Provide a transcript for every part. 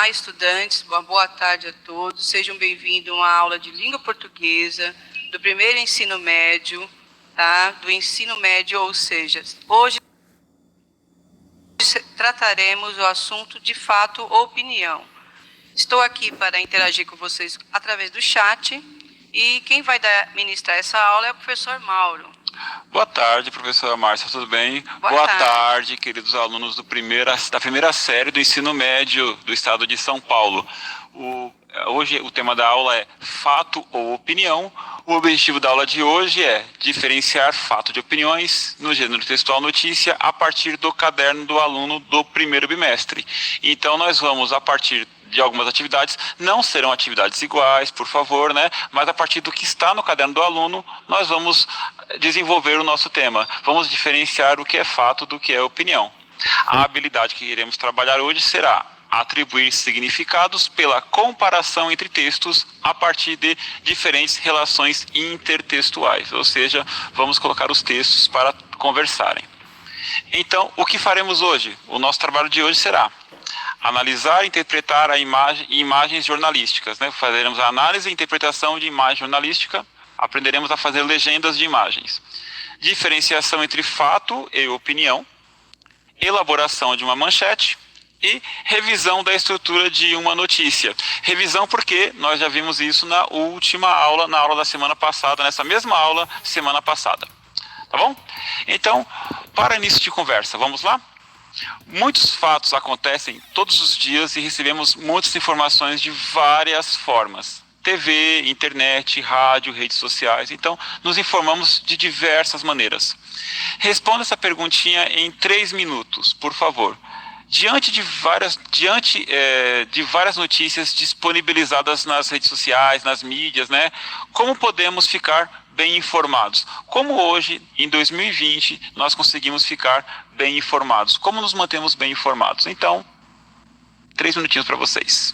Olá, estudantes, uma boa tarde a todos. Sejam bem-vindos a uma aula de língua portuguesa do primeiro ensino médio, tá? Do ensino médio, ou seja, hoje trataremos o assunto de fato ou opinião. Estou aqui para interagir com vocês através do chat e quem vai ministrar essa aula é o professor Mauro. Boa tarde, professora Márcia, tudo bem? Boa tarde, queridos alunos da primeira série do ensino médio do estado de São Paulo. Hoje o tema da aula é fato ou opinião. O objetivo da aula de hoje é diferenciar fato de opiniões no gênero textual notícia a partir do caderno do aluno do primeiro bimestre. Então nós vamos, a partir de algumas atividades, não serão atividades iguais, por favor, né? Mas a partir do que está no caderno do aluno, nós vamos desenvolver o nosso tema. Vamos diferenciar o que é fato do que é opinião. A habilidade que iremos trabalhar hoje será atribuir significados pela comparação entre textos a partir de diferentes relações intertextuais, ou seja, vamos colocar os textos para conversarem. Então, o que faremos hoje? O nosso trabalho de hoje será analisar e interpretar imagens jornalísticas, né? Faremos a análise e interpretação de imagem jornalística, aprenderemos a fazer legendas de imagens, diferenciação entre fato e opinião, elaboração de uma manchete e revisão da estrutura de uma notícia. Revisão porque nós já vimos isso na última aula, na aula da semana passada, nessa mesma aula, semana passada. Tá bom? Então, para início de conversa, vamos lá? Muitos fatos acontecem todos os dias e recebemos muitas informações de várias formas. TV, internet, rádio, redes sociais. Então, nos informamos de diversas maneiras. Responda essa perguntinha em 3 minutos, por favor. Diante de várias notícias disponibilizadas nas redes sociais, nas mídias, né? Como podemos ficar bem informados? Como hoje, em 2020, nós conseguimos ficar bem informados? Como nos mantemos bem informados? Então, 3 minutinhos para vocês.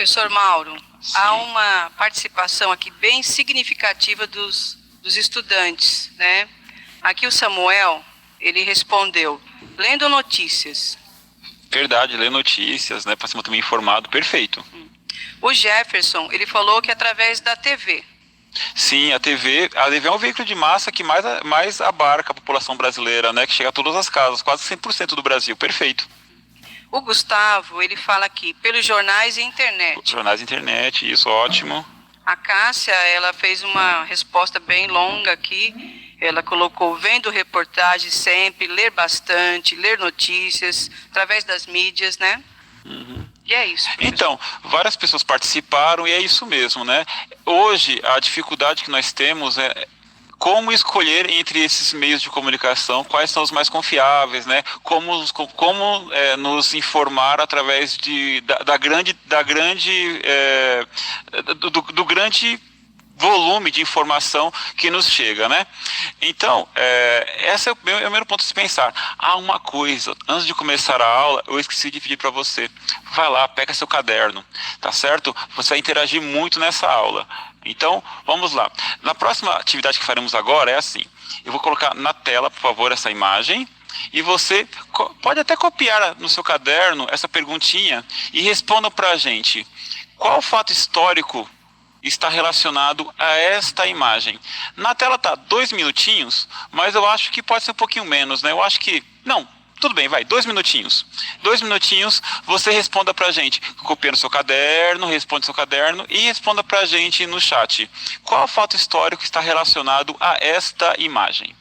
Professor Mauro, Sim. há uma participação aqui bem significativa dos estudantes, né? Aqui o Samuel, ele respondeu, lendo notícias. Verdade, ler notícias, né, para ser também informado, perfeito. O Jefferson, ele falou que através da TV. Sim, a TV é um veículo de massa que mais abarca a população brasileira, né, que chega a todas as casas, quase 100% do Brasil, perfeito. O Gustavo, ele fala aqui, pelos jornais e internet. Jornais e internet, isso, ótimo. A Cássia, ela fez uma resposta bem longa aqui. Ela colocou, vendo reportagem sempre, ler bastante, ler notícias, através das mídias, né? Uhum. E é isso. Professor. Então, várias pessoas participaram e é isso mesmo, né? Hoje, a dificuldade que nós temos é como escolher entre esses meios de comunicação, quais são os mais confiáveis, né? Como nos informar através do grande volume de informação que nos chega, né? Então, esse é o primeiro ponto a se pensar. Há uma coisa, antes de começar a aula, eu esqueci de pedir para você. Vai lá, pega seu caderno, tá certo? Você vai interagir muito nessa aula. Então, vamos lá. Na próxima atividade que faremos agora é assim. Eu vou colocar na tela, por favor, essa imagem. E você pode até copiar no seu caderno essa perguntinha e responda para a gente. Qual fato histórico está relacionado a esta imagem? Na tela tá 2 minutinhos, mas eu acho que pode ser um pouquinho menos, né? Eu acho que... Não, tudo bem, vai, 2 minutinhos. 2 minutinhos, você responda pra gente. Copia no seu caderno, responde no seu caderno e responda pra gente no chat. Qual fato histórico está relacionado a esta imagem?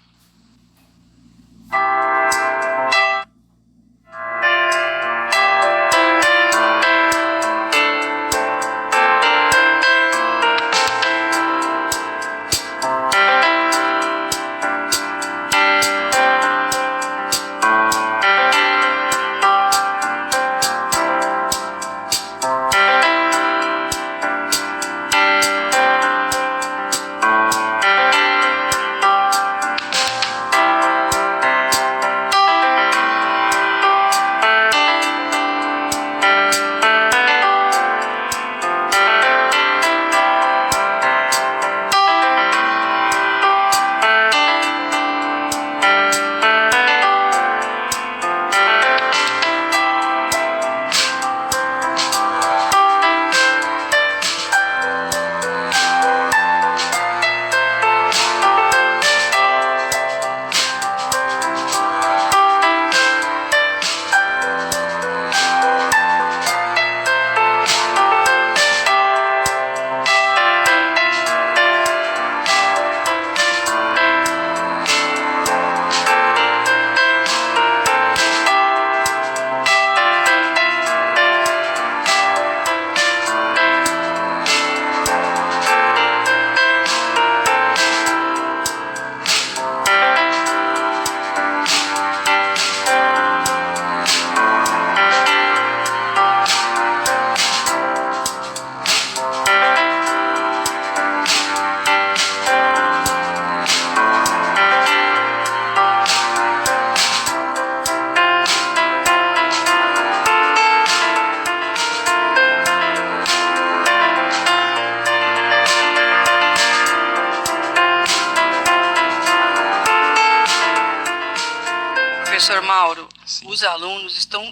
Professor Mauro, Sim. os alunos estão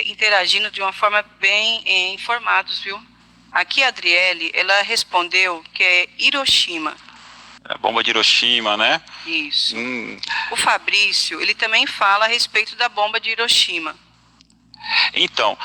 interagindo de uma forma bem informados, viu? Aqui a Adriele, ela respondeu que é Hiroshima. A bomba de Hiroshima, né? Isso. O Fabrício, ele também fala a respeito da bomba de Hiroshima. Então,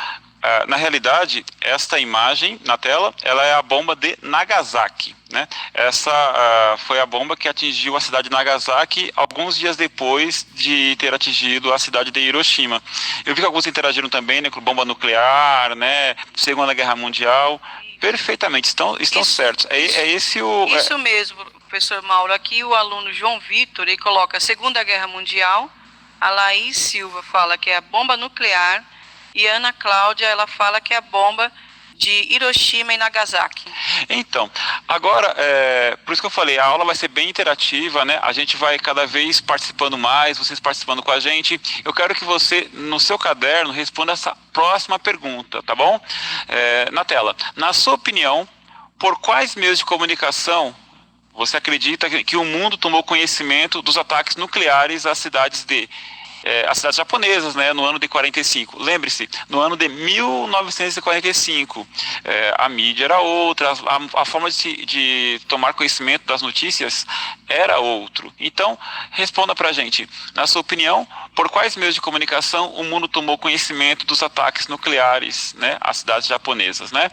na realidade, esta imagem na tela, ela é a bomba de Nagasaki, né? Essa foi a bomba que atingiu a cidade de Nagasaki alguns dias depois de ter atingido a cidade de Hiroshima. Eu vi que alguns interagiram também, né, com bomba nuclear, né, Segunda Guerra Mundial. Perfeitamente, estão certos. É esse o... Isso mesmo, professor Mauro. Aqui o aluno João Vitor, ele coloca Segunda Guerra Mundial. A Laís Silva fala que é a bomba nuclear. E a Ana Cláudia, ela fala que é a bomba de Hiroshima e Nagasaki. Então, agora, por isso que eu falei, a aula vai ser bem interativa, né? A gente vai cada vez participando mais, vocês participando com a gente. Eu quero que você, no seu caderno, responda essa próxima pergunta, tá bom? Na tela. Na sua opinião, por quais meios de comunicação você acredita que o mundo tomou conhecimento dos ataques nucleares às cidades as cidades japonesas, né, no ano de 45. Lembre-se, no ano de 1945, a mídia era outra, a forma de tomar conhecimento das notícias era outro. Então, responda pra gente, na sua opinião, por quais meios de comunicação o mundo tomou conhecimento dos ataques nucleares, né, às cidades japonesas, né?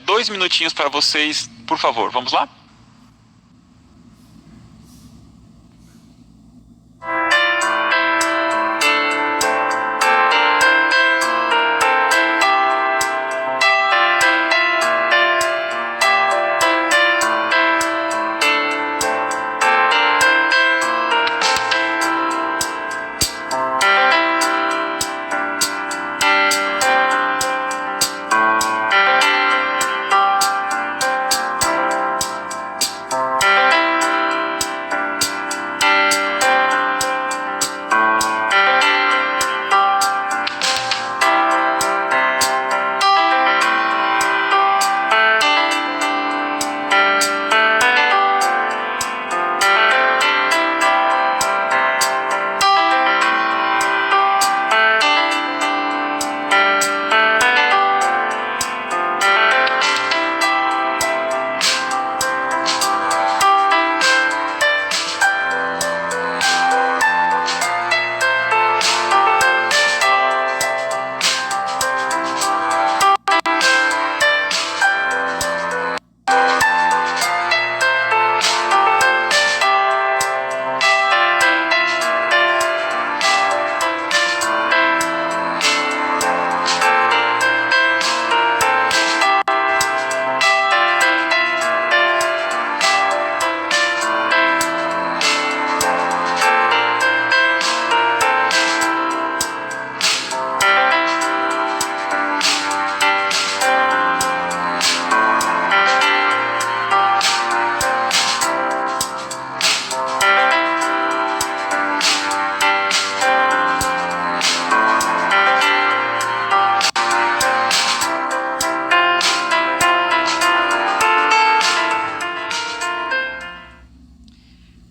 2 minutinhos para vocês, por favor, vamos lá?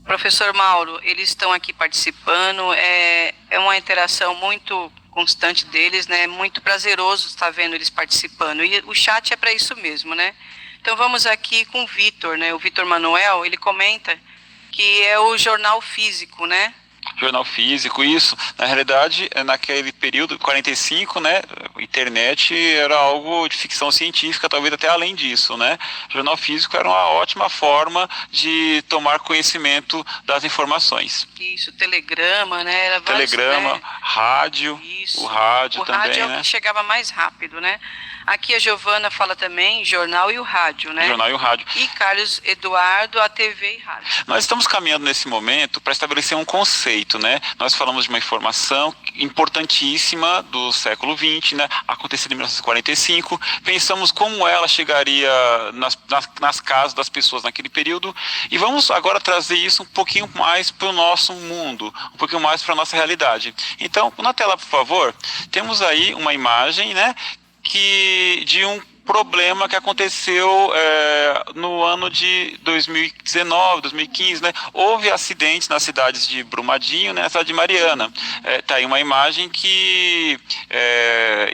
Professor Mauro, eles estão aqui participando, é uma interação muito constante deles, né? Muito prazeroso estar vendo eles participando. E o chat é para isso mesmo, né? Então vamos aqui com o Vitor, né? O Vitor Manuel, ele comenta que é o jornal físico, né? Jornal físico, isso. Na realidade, naquele período, 45, né, internet era algo de ficção científica, talvez até além disso, né? Jornal físico era uma ótima forma de tomar conhecimento das informações. Isso, telegrama, né? Era telegrama, rádio, isso. O rádio também, rádio é né? o que chegava mais rápido, né? Aqui a Giovana fala também jornal e o rádio, né? Jornal e o rádio. E Carlos Eduardo, a TV e rádio. Nós estamos caminhando nesse momento para estabelecer um conceito, né? Nós falamos de uma informação importantíssima do século XX, né? Acontecida em 1945. Pensamos como ela chegaria nas casas das pessoas naquele período e vamos agora trazer isso um pouquinho mais para o nosso mundo, um pouquinho mais para a nossa realidade. Então, na tela, por favor, temos aí uma imagem, né? De um problema que aconteceu no ano de 2019, 2015, né? Houve acidentes nas cidades de Brumadinho, né? Na cidade de Mariana. Tá aí uma imagem que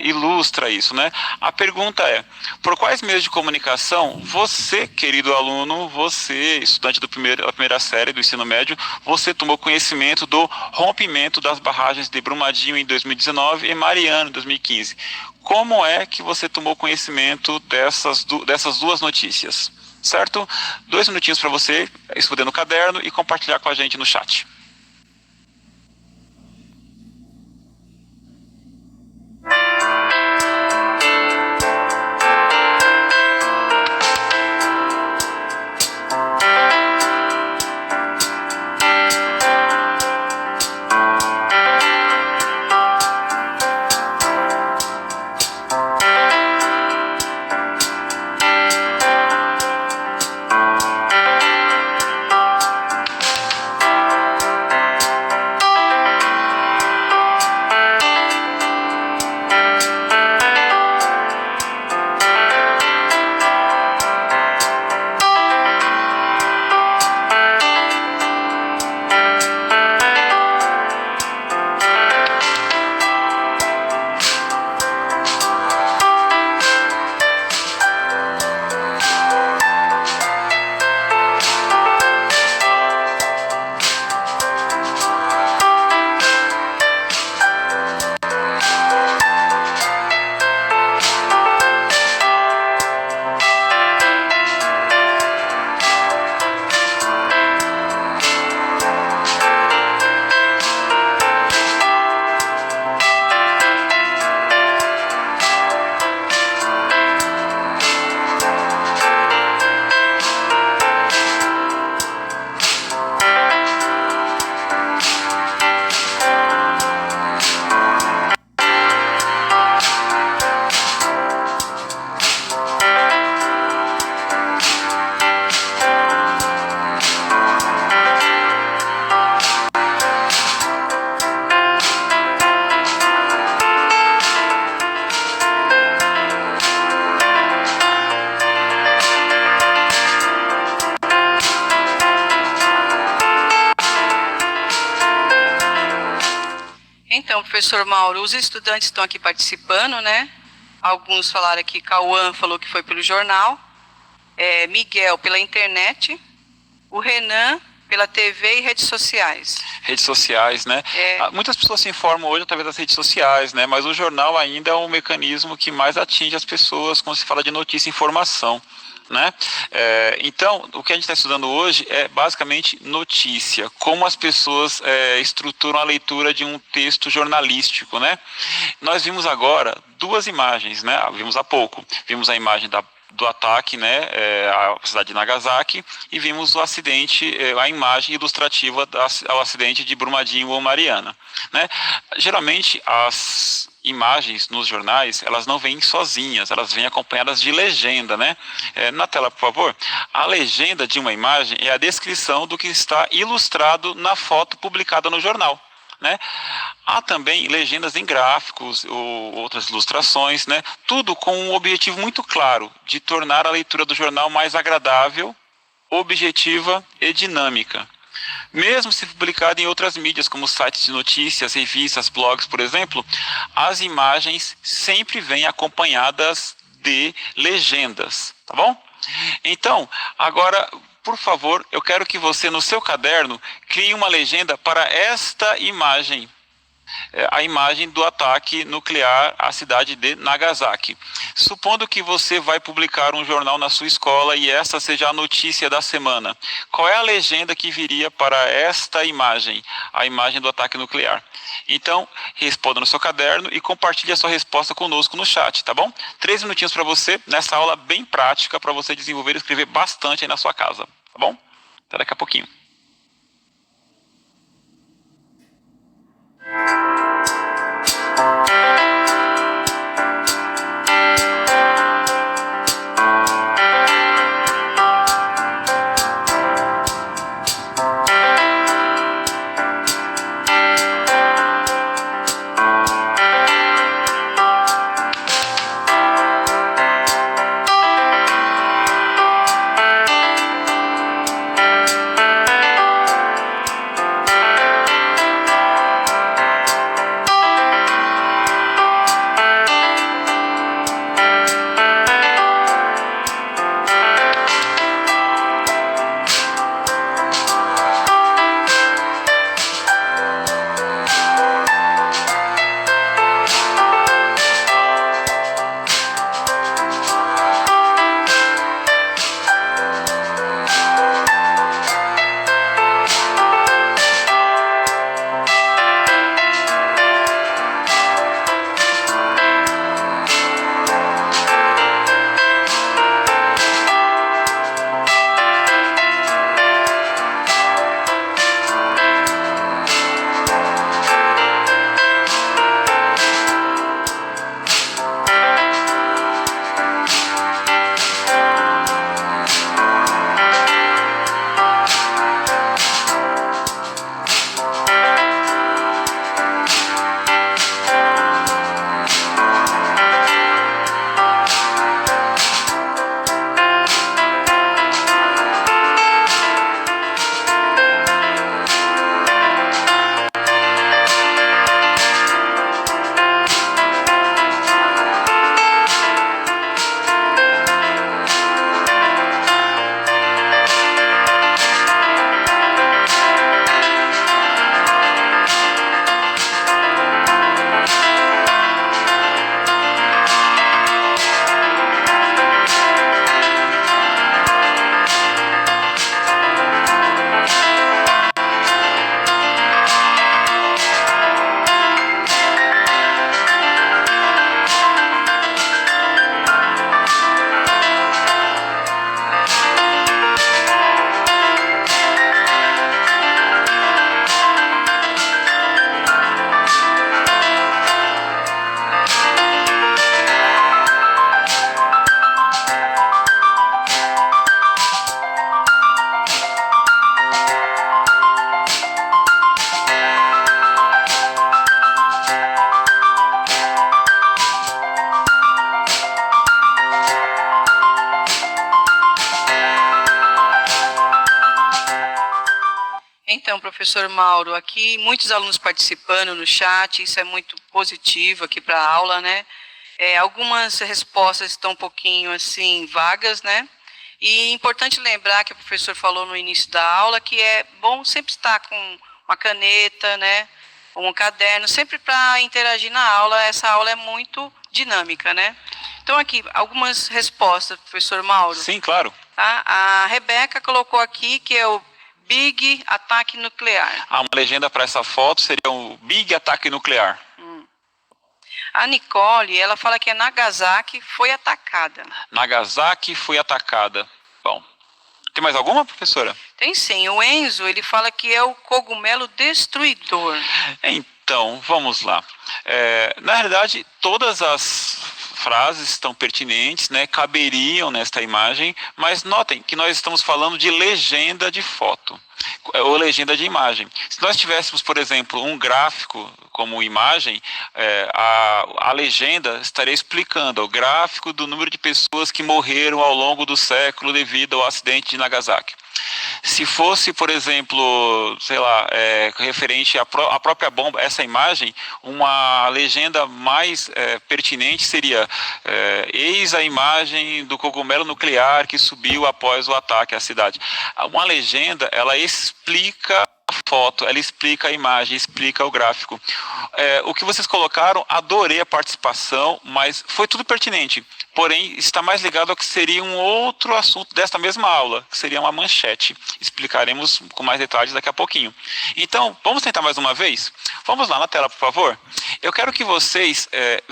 ilustra isso, né? A pergunta é, por quais meios de comunicação você, querido aluno, você, estudante da primeira série do ensino médio, você tomou conhecimento do rompimento das barragens de Brumadinho em 2019 e Mariana em 2015? Como é que você tomou conhecimento dessas duas notícias? Certo? 2 minutinhos para você escrever no caderno e compartilhar com a gente no chat. Então, professor Mauro, os estudantes estão aqui participando, né? Alguns falaram aqui, Cauã falou que foi pelo jornal, Miguel pela internet, o Renan pela TV e redes sociais. Redes sociais, né? Muitas pessoas se informam hoje através das redes sociais, né? Mas o jornal ainda é um mecanismo que mais atinge as pessoas quando se fala de notícia e informação, né? Então, o que a gente está estudando hoje é basicamente notícia, como as pessoas estruturam a leitura de um texto jornalístico, né? Nós vimos agora duas imagens, né? Vimos há pouco, vimos a imagem do ataque, né, à cidade de Nagasaki, e vimos o acidente, a imagem ilustrativa ao acidente de Brumadinho ou Mariana, né? Geralmente as imagens nos jornais, elas não vêm sozinhas, elas vêm acompanhadas de legenda, né? Na tela, por favor. A legenda de uma imagem é a descrição do que está ilustrado na foto publicada no jornal, né? Há também legendas em gráficos ou outras ilustrações, né? Tudo com um objetivo muito claro de tornar a leitura do jornal mais agradável, objetiva e dinâmica. Mesmo se publicado em outras mídias, como sites de notícias, revistas, blogs, por exemplo, as imagens sempre vêm acompanhadas de legendas, tá bom? Então, agora, por favor, eu quero que você no seu caderno crie uma legenda para esta imagem. A imagem do ataque nuclear à cidade de Nagasaki. Supondo que você vai publicar um jornal na sua escola e essa seja a notícia da semana, qual é a legenda que viria para esta imagem, a imagem do ataque nuclear? Então, responda no seu caderno e compartilhe a sua resposta conosco no chat, tá bom? 3 minutinhos para você, nessa aula bem prática, para você desenvolver e escrever bastante aí na sua casa, tá bom? Até daqui a pouquinho. Então, professor Mauro, aqui muitos alunos participando no chat, isso é muito positivo aqui para a aula, né? Algumas respostas estão um pouquinho assim vagas, né? E é importante lembrar que o professor falou no início da aula que é bom sempre estar com uma caneta, né? Um caderno, sempre para interagir na aula. Essa aula é muito dinâmica, né? Então, aqui, algumas respostas, professor Mauro. Sim, claro. Tá? A Rebeca colocou aqui que é o Big Ataque Nuclear. Uma legenda para essa foto seria o Big Ataque Nuclear. A Nicole, ela fala que a Nagasaki foi atacada. Nagasaki foi atacada. Bom, tem mais alguma, professora? Tem sim. O Enzo, ele fala que é o cogumelo destruidor. Então, vamos lá. Na realidade, todas as frases estão pertinentes, né, caberiam nesta imagem, mas notem que nós estamos falando de legenda de foto, ou legenda de imagem. Se nós tivéssemos, por exemplo, um gráfico como imagem, a legenda estaria explicando o gráfico do número de pessoas que morreram ao longo do século devido ao acidente de Nagasaki. Se fosse, por exemplo, sei lá, referente à própria bomba, essa imagem, uma legenda mais pertinente seria eis a imagem do cogumelo nuclear que subiu após o ataque à cidade. Uma legenda, ela explica a foto, ela explica a imagem, explica o gráfico. O que vocês colocaram, adorei a participação, mas foi tudo pertinente. Porém, está mais ligado ao que seria um outro assunto desta mesma aula, que seria uma manchete. Explicaremos com mais detalhes daqui a pouquinho. Então, vamos tentar mais uma vez? Vamos lá na tela, por favor. Eu quero que vocês,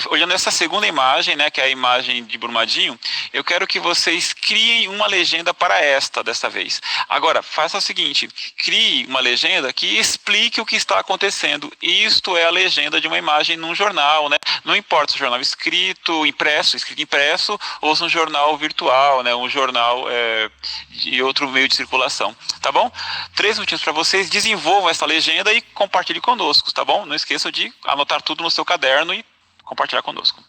olhando essa segunda imagem, né, que é a imagem de Brumadinho, eu quero que vocês criem uma legenda para dessa vez. Agora, faça o seguinte, crie uma legenda que explique o que está acontecendo. Isto é a legenda de uma imagem num jornal, né? Não importa se o jornal escrito impresso, ou se um jornal virtual, né? Um jornal de outro meio de circulação, tá bom? 3 minutinhos para vocês, desenvolvam essa legenda e compartilhem conosco, tá bom? Não esqueçam de anotar tudo no seu caderno e compartilhar conosco.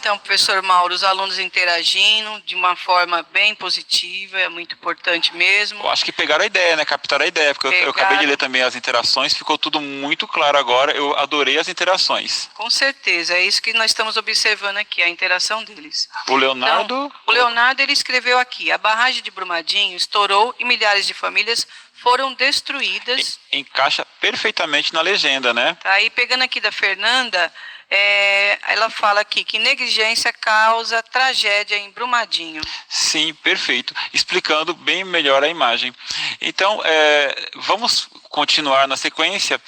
Então, professor Mauro, os alunos interagindo de uma forma bem positiva, é muito importante mesmo. Eu acho que pegaram a ideia, né? Captaram a ideia, porque eu acabei de ler também as interações, ficou tudo muito claro agora, eu adorei as interações. Com certeza, é isso que nós estamos observando aqui, a interação deles. O Leonardo... Então, o Leonardo, ele escreveu aqui, a barragem de Brumadinho estourou e milhares de famílias foram destruídas. Encaixa perfeitamente na legenda, né? Tá, e pegando aqui da Fernanda... ela fala aqui que negligência causa tragédia em Brumadinho. Sim, perfeito. Explicando bem melhor a imagem. Então, vamos continuar na sequência.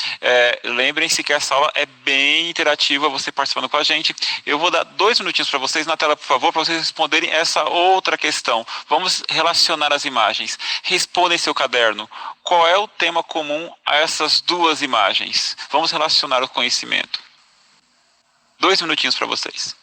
Lembrem-se que essa aula é bem interativa, você participando com a gente. Eu vou dar 2 minutinhos para vocês na tela, por favor, para vocês responderem essa outra questão. Vamos relacionar as imagens. Responda em seu caderno. Qual é o tema comum a essas 2 imagens? Vamos relacionar o conhecimento. 2 minutinhos para vocês.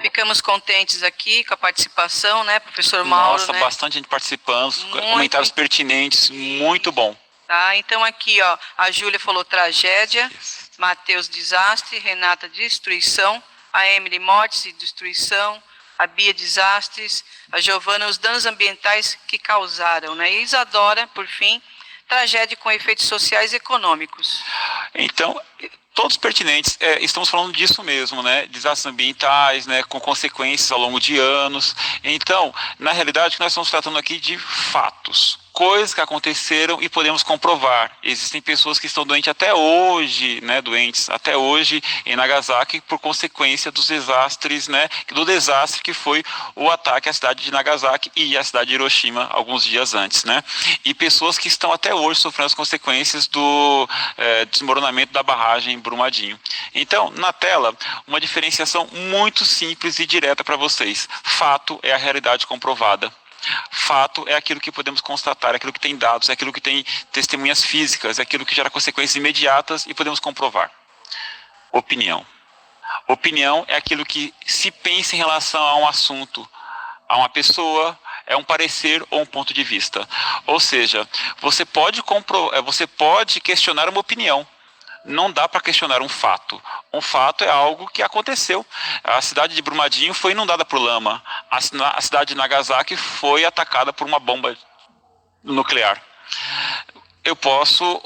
Ficamos contentes aqui com a participação, né, professor Mauro? Nossa, né? Bastante gente participando, comentários pertinentes, muito bom. Tá, então aqui, ó, a Júlia falou tragédia, Matheus desastre, Renata destruição, a Emily mortes e destruição, a Bia desastres, a Giovana os danos ambientais que causaram, né? E Isadora, por fim, tragédia com efeitos sociais e econômicos. Então, todos pertinentes, estamos falando disso mesmo, né? Desastres ambientais, né? Com consequências ao longo de anos. Então, na realidade, o que nós estamos tratando aqui de fatos. coisas que aconteceram e podemos comprovar. Existem pessoas que estão doentes até hoje, né, doentes até hoje em Nagasaki por consequência dos desastres, né, do desastre que foi o ataque à cidade de Nagasaki e à cidade de Hiroshima alguns dias antes, né? E pessoas que estão até hoje sofrendo as consequências do desmoronamento da barragem em Brumadinho. Então, na tela, uma diferenciação muito simples e direta para vocês. Fato é a realidade comprovada. Fato é aquilo que podemos constatar, é aquilo que tem dados, é aquilo que tem testemunhas físicas, é aquilo que gera consequências imediatas e podemos comprovar. Opinião. Opinião é aquilo que se pensa em relação a um assunto, a uma pessoa, é um parecer ou um ponto de vista. Ou seja, você pode questionar uma opinião. Não dá para questionar um fato. Um fato é algo que aconteceu. A cidade de Brumadinho foi inundada por lama. A cidade de Nagasaki foi atacada por uma bomba nuclear. Eu posso,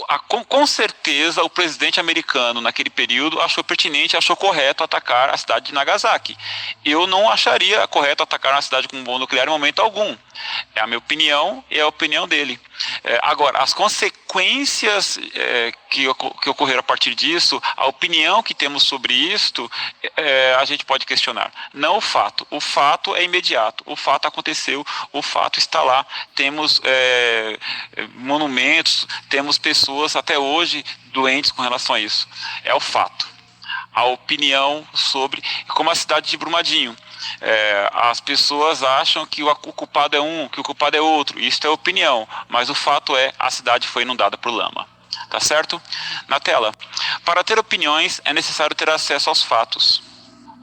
com certeza, o presidente americano naquele período achou pertinente, achou correto atacar a cidade de Nagasaki. Eu não acharia correto atacar uma cidade com uma bomba nuclear em momento algum. É a minha opinião e é a opinião dele. Agora, as consequências que ocorreram a partir disso, a opinião que temos sobre isto, a gente pode questionar. Não o fato. O fato é imediato. O fato aconteceu, o fato está lá. Temos monumentos, temos pessoas até hoje doentes com relação a isso. É o fato. A opinião sobre, como a cidade de Brumadinho. As pessoas acham que o culpado é um, que o culpado é outro. Isso é opinião, mas o fato é a cidade foi inundada por lama. Tá certo? Na tela. Para ter opiniões é necessário ter acesso aos fatos.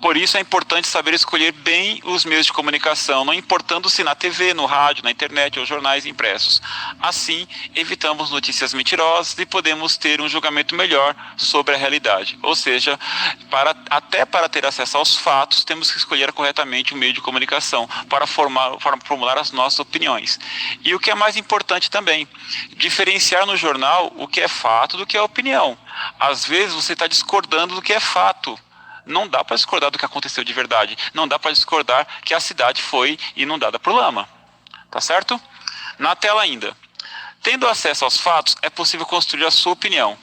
Por isso é importante saber escolher bem os meios de comunicação, não importando se na TV, no rádio, na internet ou jornais impressos. Assim, evitamos notícias mentirosas e podemos ter um julgamento melhor sobre a realidade. Ou seja, até para ter acesso aos fatos, temos que escolher corretamente o meio de comunicação para formular as nossas opiniões. E o que é mais importante também, diferenciar no jornal o que é fato do que é opinião. Às vezes você está discordando do que é fato. Não dá para discordar do que aconteceu de verdade. Não dá para discordar que a cidade foi inundada por lama. Tá certo? Na tela ainda. Tendo acesso aos fatos, é possível construir a sua opinião.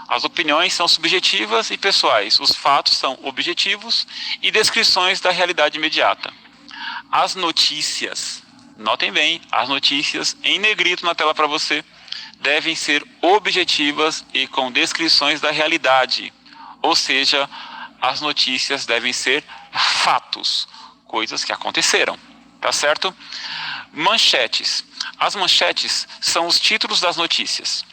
As opiniões são subjetivas e pessoais. Os fatos são objetivos e descrições da realidade imediata. As notícias, notem bem, as notícias em negrito na tela para você, devem ser objetivas e com descrições da realidade. Ou seja, as notícias devem ser fatos, coisas que aconteceram, tá certo? Manchetes. As manchetes são os títulos das notícias.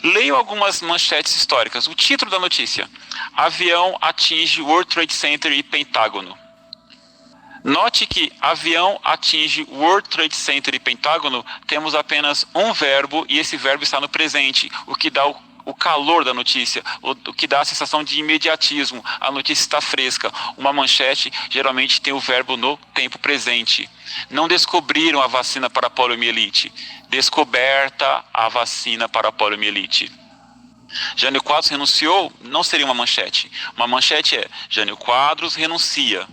Leio algumas manchetes históricas. O título da notícia: avião atinge World Trade Center e Pentágono. Note que avião atinge World Trade Center e Pentágono, temos apenas um verbo e esse verbo está no presente, o que dá o calor da notícia, o que dá a sensação de imediatismo. A notícia está fresca. Uma manchete geralmente tem o verbo no tempo presente. Não descobriram a vacina para a poliomielite. Descoberta a vacina para a poliomielite. Jânio Quadros renunciou? Não seria uma manchete. Uma manchete é: Jânio Quadros renuncia.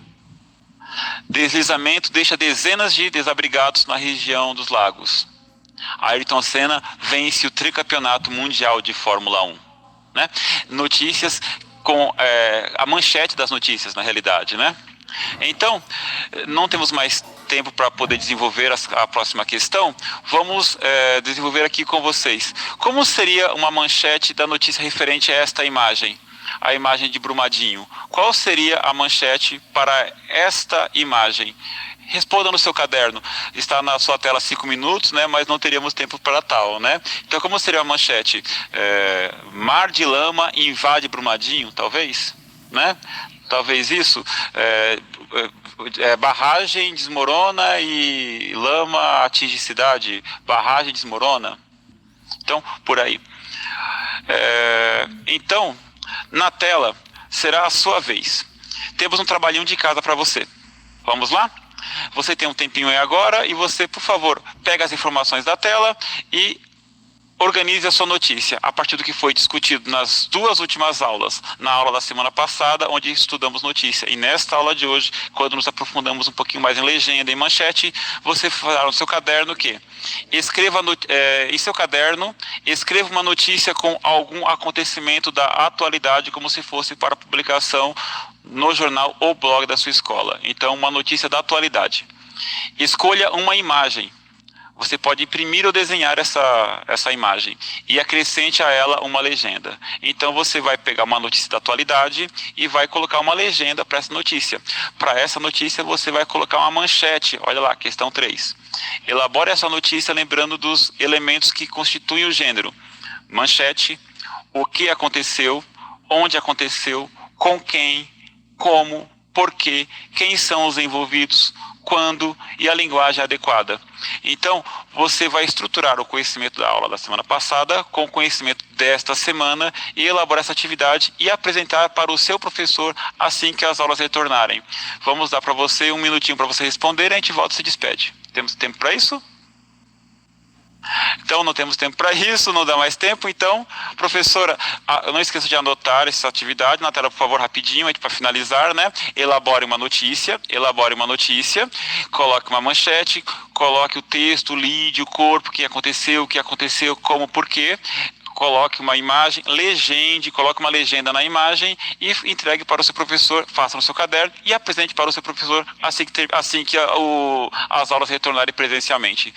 Deslizamento deixa dezenas de desabrigados na região dos lagos. Ayrton Senna vence o tricampeonato mundial de Fórmula 1. Né? Notícias com a manchete das notícias, na realidade. Né? Então, não temos mais tempo para poder desenvolver a próxima questão. Vamos desenvolver aqui com vocês. Como seria uma manchete da notícia referente a esta imagem? A imagem de Brumadinho. Qual seria a manchete para esta imagem? Responda no seu caderno. Está na sua tela 5 minutos, né? Mas não teríamos tempo para tal, né? Então, como seria a manchete? Mar de lama invade Brumadinho, talvez, né? Talvez isso. Barragem desmorona e lama atinge cidade. Barragem desmorona. Então, por aí. Então, na tela será a sua vez. Temos um trabalhinho de casa para você. Vamos lá? Você tem um tempinho aí agora e você, por favor, pega as informações da tela e organize a sua notícia a partir do que foi discutido nas duas últimas aulas. Na aula da semana passada, onde estudamos notícia, e nesta aula de hoje, quando nos aprofundamos um pouquinho mais em legenda e manchete, você fará no seu caderno o quê? Escreva em seu caderno, escreva uma notícia com algum acontecimento da atualidade, como se fosse para publicação no jornal ou blog da sua escola. Então, uma notícia da atualidade. Escolha uma imagem. Você pode imprimir ou desenhar essa imagem e acrescente a ela uma legenda. Então você vai pegar uma notícia da atualidade e vai colocar uma legenda para essa notícia. Para essa notícia você vai colocar uma manchete. Olha lá, questão 3. Elabore essa notícia lembrando dos elementos que constituem o gênero. Manchete, o que aconteceu, onde aconteceu, com quem, como, por quê, quem são os envolvidos, quando e a linguagem adequada. Então, você vai estruturar o conhecimento da aula da semana passada com o conhecimento desta semana e elaborar essa atividade e apresentar para o seu professor assim que as aulas retornarem. Vamos dar para você um minutinho para você responder e a gente volta e se despede. Temos tempo para isso? Então, não temos tempo para isso, não dá mais tempo. Então, professora, não esqueça de anotar essa atividade na tela, por favor, rapidinho, para finalizar, né? Elabore uma notícia, coloque uma manchete, coloque o texto, o lead, o corpo, o que aconteceu, como, por quê. Coloque uma imagem, coloque uma legenda na imagem e entregue para o seu professor, faça no seu caderno e apresente para o seu professor assim que as aulas retornarem presencialmente.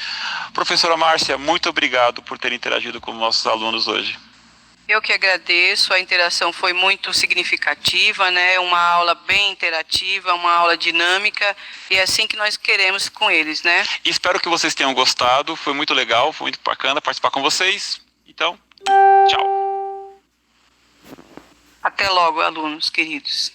Professora Márcia, muito obrigado por ter interagido com nossos alunos hoje. Eu que agradeço, a interação foi muito significativa, né? Uma aula bem interativa, uma aula dinâmica, e é assim que nós queremos com eles, né? Espero que vocês tenham gostado, foi muito legal, foi muito bacana participar com vocês. Então, tchau. Até logo, alunos queridos.